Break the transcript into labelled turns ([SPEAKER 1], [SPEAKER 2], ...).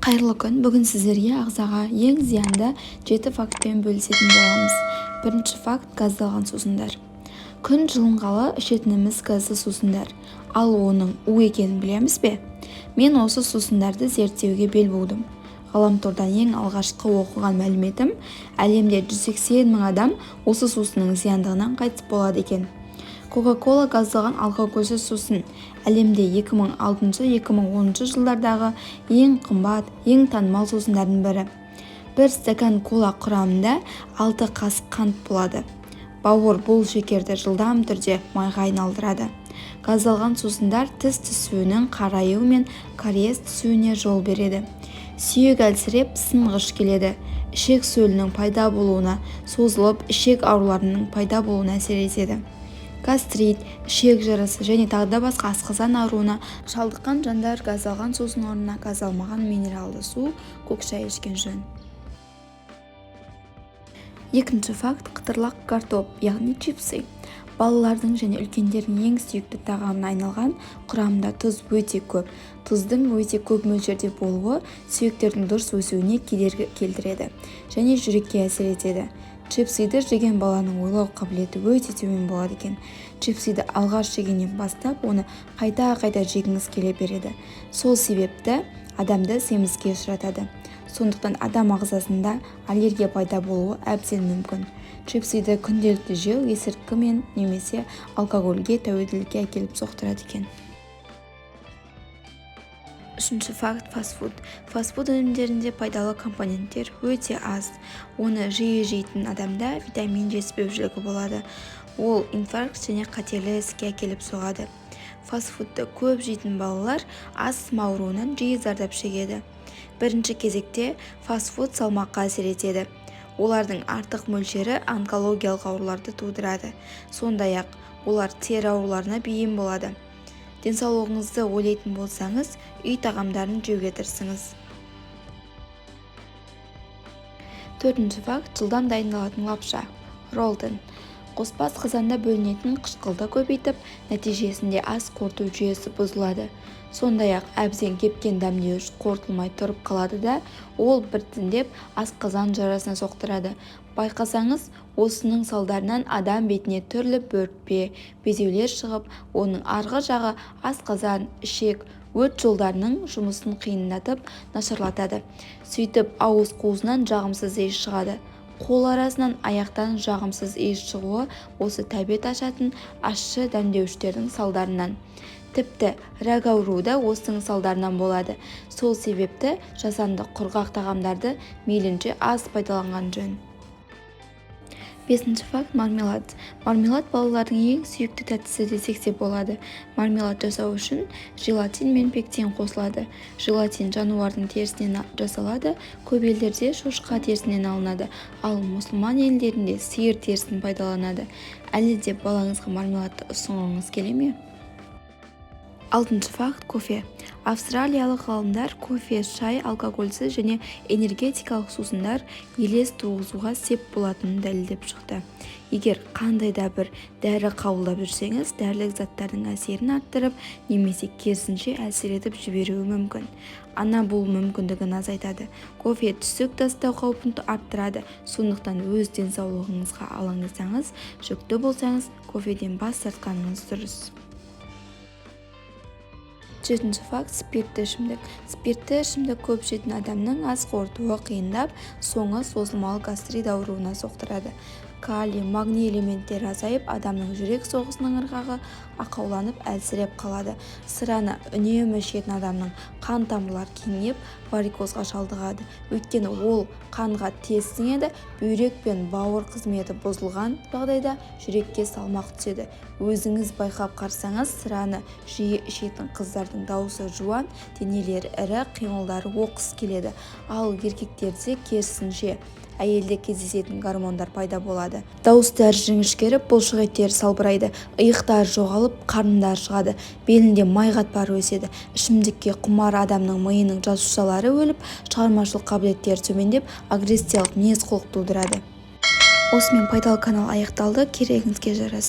[SPEAKER 1] Қайырлы күн. Бүгін сіздерге ағзаға ең зиянды 7 фактпен бөлісетін боламыз. Бірінші факт – газдалған сусындар. Күн жылынғалы ішетініміз газды сусындар. Ал оның у екенін білеміз бе? Мен осы сусындарды зерттеуге бел будым. Ғаламтордан ең алғашқы оқыған мәліметім, әлемде 180 мың адам осы сусынның зияндығынан қайтыс болады екен. Кока-кола газдалған алкогольсіз сусын. Әлемде 2006-2010 жылдардағы ең қымбат, ең танымал сусындардың бірі. Бір стакан кола құрамында 6 қасық қант болады. Бауыр бұл шекерді жылдам түрде майға айналдырады. Газдалған сусындар тіс түсуінің қараюы мен кариес түсуіне жол береді. Сүйек әлсіреп, сынғыш келеді. Ішек сөлінің пайда болуына, созылып, ішек ауруларының пайда болуына әсер етеді. Гастрит, ішек жарасы және тағы басқа асқазан ауруына шалдыққан жандар газдалған сусын орнына газдалмаған минералды су, көк шай ішкен жөн. Екінші факт – қытырлақ картоп, яғни чипсы. Балалардың және үлкендердің ең сүйікті тағамына айналған, құрамында тұз өте көп. Тұздың өте көп мөлшерде болуы сүйектердің дұрыс өсуіне кедергі келтіреді және жүрекке әсер етеді. Чипсиді жеген баланың ойлау қабілеті өте төмен болады екен. Чипсиді алғаш жегеннен бастап, оны қайта жегіңіз келе береді. Сол себепті адамды семізге ұшыратады. Сондықтан адам ағзасында аллергия пайда болуы әбден мүмкін. Чипсиді күнделікті жеу есірткі мен немесе алкогольге тәуелділікке әкеліп соқтырады екен. Үшінші факт – фастфуд. Фастфуд өнімдерінде пайдалы компоненттер өте аз. Оны жиі жейтін адамда витамин жетіспеушілігі болады. Ол инфаркт және қатерлі ісікке әкеліп соғады. Фастфудты көп жейтін балалар астма ауруынан жиі зардап шегеді. Бірінші кезекте фастфуд салмаққа әсер етеді. Олардың артық мөлшері онкологиялық ауруларды тудырады. Сондай-ақ олар тері ауруларына бейім болады. Денсаулығыңызды ойлайтын болсаңыз, үй тағамдарын жеуге тырысыңыз. Төртінші факт – жылдам дайындалатын лапша. Роллтон. Қоспас қазанда бөлінетін қышқылды көбейтіп, нәтижесінде ас қорыту жүйесі бұзылады. Сондай-ақ әбден кепкен дәмдеуіш қорытылмай тұрып қалады да, ол біртіндеп асқазан жарасына соқтырады. Байқасаңыз, осының салдарынан адам бетіне түрлі бөртпе, безеулер шығып, оның арғы жағы асқазан, ішек, өт жолдарының жұмысын қиындатып, нашарлатады. Сөйтіп, ауыз қуысынан жағымсыз иіс шығады. Қол арасынан аяқтан жағымсыз иіс шығуы осы тәбет ашатын ащы дәмдеуіштердің салдарынан. Тіпті рак ауруы да осының салдарынан болады. Сол себепті жасанды құрғақ тағамдарды мейлінше аз пайдаланған жөн. Бесінші факт – мармелад. Мармелад балалардың ең сүйікті тәттісі десек те болады. Мармелад жасау үшін желатин мен пектин қосылады. Желатин жануардың терісінен жасалады, көп елдерде шошқа терісінен алынады, ал мұсылман елдерінде сиыр терісін пайдаланады. Әлі де балаңызға мармеладты ұсынғыңыз келе ме? Алтыншы факт – кофе. Австралиялық ғалымдар кофе, шай, алкогольсіз және энергетикалық сусындар елес туғызуға сеп болатынын дәлелдеп шықты. Егер қандай да бір дәрі қабылдап жүрсеңіз, дәрілік заттардың әсерін арттырып, немесе керісінше әсер етіп жіберуі мүмкін. Ана бұл мүмкіндігін азайтады. Кофе түсік тастау қаупін арттырады. Сондықтан өз денсаулығыңызға алаңдасаңыз, жүкті болсаңыз, кофеден бас тартқаныңыз дұрыс. Жетінші факт – спиртті ішімдік. Спиртті ішімдік көп ішетін адамның ас қорытуы қиындап, соңы созылмалы гастрит ауруына соқтырады. Калий, магний элементтері азайып, адамның жүрек соғысының ырғағы ақауланып, әлсіреп қалады. Сыраны үнемі ішетін адамның қан тамырлары кеңейіп, варикозға шалдығады. Өйткені ол қанға тез сіңеді, бүйрек пен бауыр қызметі бұзылған жағдайда жүрекке салмақ түседі. Өзіңіз байқап қарсаңыз, сыраны жиі ішетін қыздардың дауысы жуан, денелері ірі, қимылдары оқыс келеді. Ал еркектерде керісінше әйелде кездесетін гормондар пайда болады. Дауыстары жіңішкеріп, бұлшық еттері салбырайды, иықтары жоғалып, қарындары шығады, белінде май қатпары өседі. Ішімдікке құмар адамның миының жасушалары өліп, шығармашылық қабілеттері төмендеп, агрессиялық мінез-құлық тудырады. Осымен пайдалы канал аяқталды. Керегіңізге жарасын.